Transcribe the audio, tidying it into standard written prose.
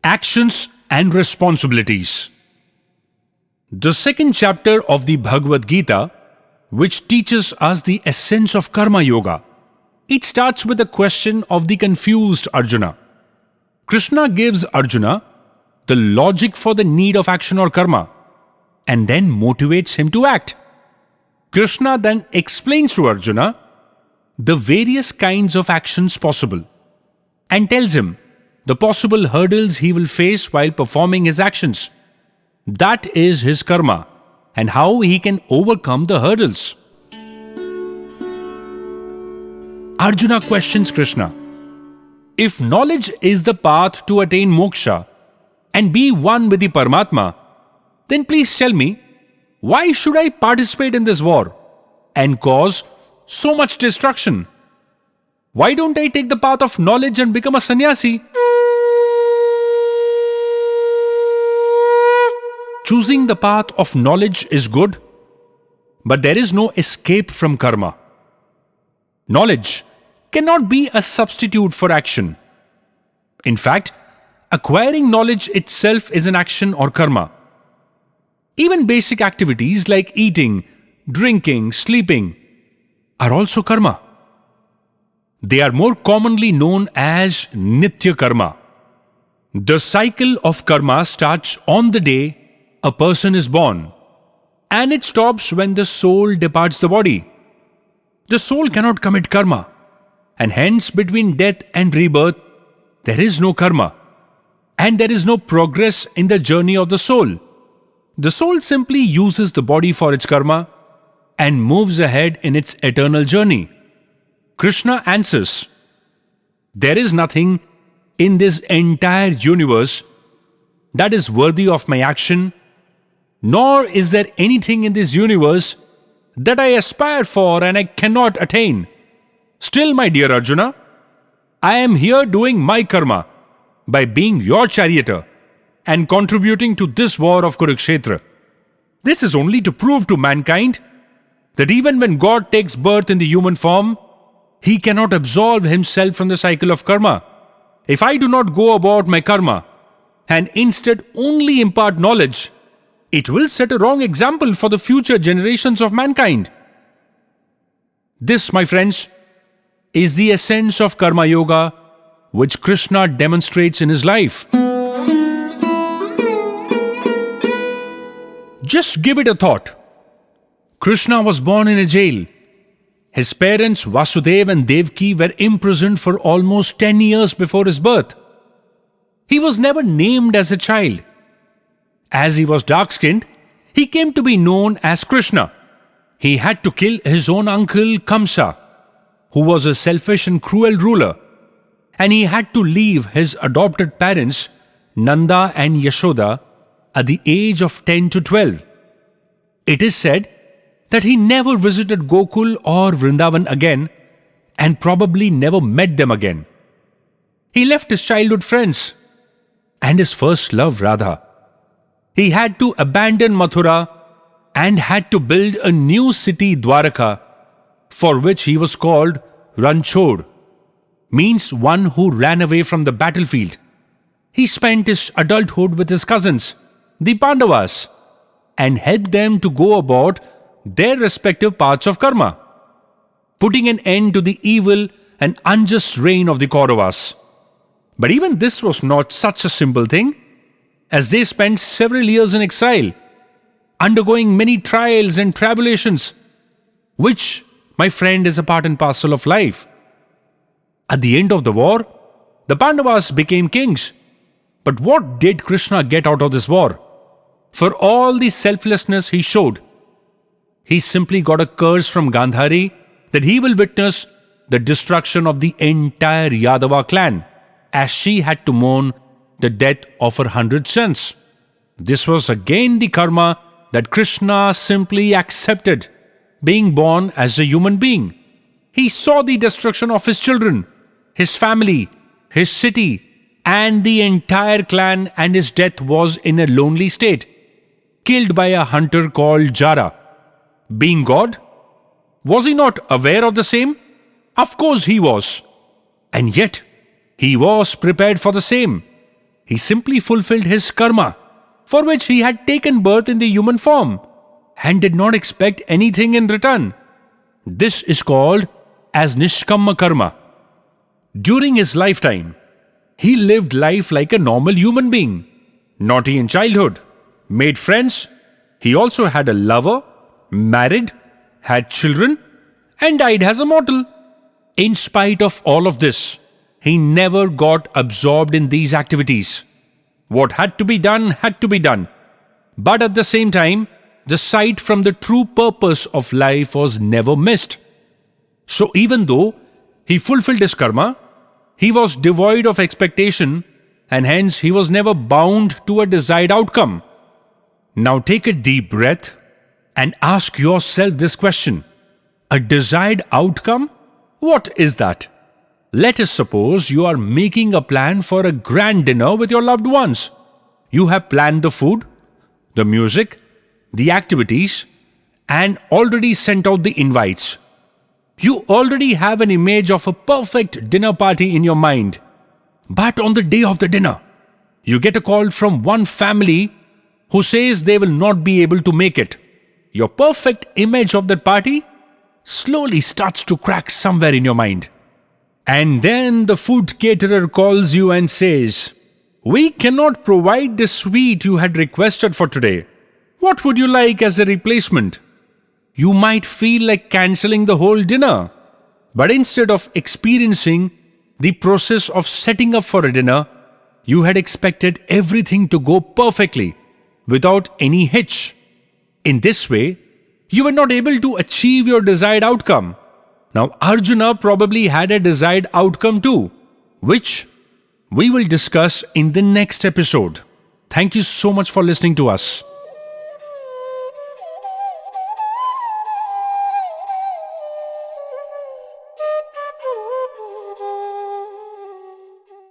Actions and responsibilities. The second chapter of the Bhagavad Gita, which teaches us the essence of Karma Yoga, it starts with the question of the confused Arjuna. Krishna gives Arjuna the logic for the need of action or karma and then motivates him to act. Krishna then explains to Arjuna the various kinds of actions possible and tells him the possible hurdles he will face while performing his actions. That is his karma and how he can overcome the hurdles. Arjuna questions Krishna, if knowledge is the path to attain moksha and be one with the Paramatma, then please tell me, why should I participate in this war and cause so much destruction? Why don't I take the path of knowledge and become a sannyasi? Choosing the path of knowledge is good, but there is no escape from karma. Knowledge cannot be a substitute for action. In fact, acquiring knowledge itself is an action or karma. Even basic activities like eating, drinking, sleeping are also karma. They are more commonly known as nitya karma. The cycle of karma starts on the day a person is born, and it stops when the soul departs the body. The soul cannot commit karma, and hence between death and rebirth, there is no karma, and there is no progress in the journey of the soul. The soul simply uses the body for its karma and moves ahead in its eternal journey. Krishna answers, there is nothing in this entire universe that is worthy of my action, nor is there anything in this universe that I aspire for and I cannot attain. Still, my dear Arjuna, I am here doing my karma by being your charioteer and contributing to this war of Kurukshetra. This is only to prove to mankind that even when God takes birth in the human form, he cannot absolve himself from the cycle of karma. If I do not go about my karma and instead only impart knowledge, it will set a wrong example for the future generations of mankind. This, my friends, is the essence of Karma Yoga, which Krishna demonstrates in his life. Just give it a thought. Krishna was born in a jail. His parents Vasudeva and Devaki were imprisoned for almost 10 years before his birth. He was never named as a child. As he was dark-skinned, he came to be known as Krishna. He had to kill his own uncle Kamsa, who was a selfish and cruel ruler, and he had to leave his adopted parents Nanda and Yashoda at the age of 10 to 12. It is said that he never visited Gokul or Vrindavan again and probably never met them again. He left his childhood friends and his first love Radha. He had to abandon Mathura and had to build a new city Dwaraka, for which he was called Ranchod, means one who ran away from the battlefield. He spent his adulthood with his cousins, the Pandavas, and helped them to go about their respective paths of karma, putting an end to the evil and unjust reign of the Kauravas. But even this was not such a simple thing, as they spent several years in exile, undergoing many trials and tribulations, which, my friend, is a part and parcel of life. At the end of the war, the Pandavas became kings. But what did Krishna get out of this war? For all the selflessness he showed, he simply got a curse from Gandhari that he will witness the destruction of the entire Yadava clan, as she had to mourn the death of her 100 sons. This was again the karma that Krishna simply accepted, being born as a human being. He saw the destruction of his children, his family, his city, and the entire clan, and his death was in a lonely state, killed by a hunter called Jara. Being God, was he not aware of the same? Of course he was. And yet, he was prepared for the same. He simply fulfilled his karma, for which he had taken birth in the human form, and did not expect anything in return. This is called as Nishkama Karma. During his lifetime, he lived life like a normal human being. Naughty in childhood, made friends. He also had a lover, married, had children, and died as a mortal. In spite of all of this, he never got absorbed in these activities. What had to be done had to be done. But at the same time, the sight from the true purpose of life was never missed. So even though he fulfilled his karma, he was devoid of expectation, and hence he was never bound to a desired outcome. Now take a deep breath and ask yourself this question. A desired outcome? What is that? Let us suppose you are making a plan for a grand dinner with your loved ones. You have planned the food, the music, the activities, and already sent out the invites. You already have an image of a perfect dinner party in your mind. But on the day of the dinner, you get a call from one family who says they will not be able to make it. Your perfect image of that party slowly starts to crack somewhere in your mind. And then the food caterer calls you and says, "We cannot provide the sweet you had requested for today. What would you like as a replacement?" You might feel like cancelling the whole dinner. But instead of experiencing the process of setting up for a dinner, you had expected everything to go perfectly, without any hitch. In this way, you were not able to achieve your desired outcome. Now, Arjuna probably had a desired outcome too, which we will discuss in the next episode. Thank you so much for listening to us.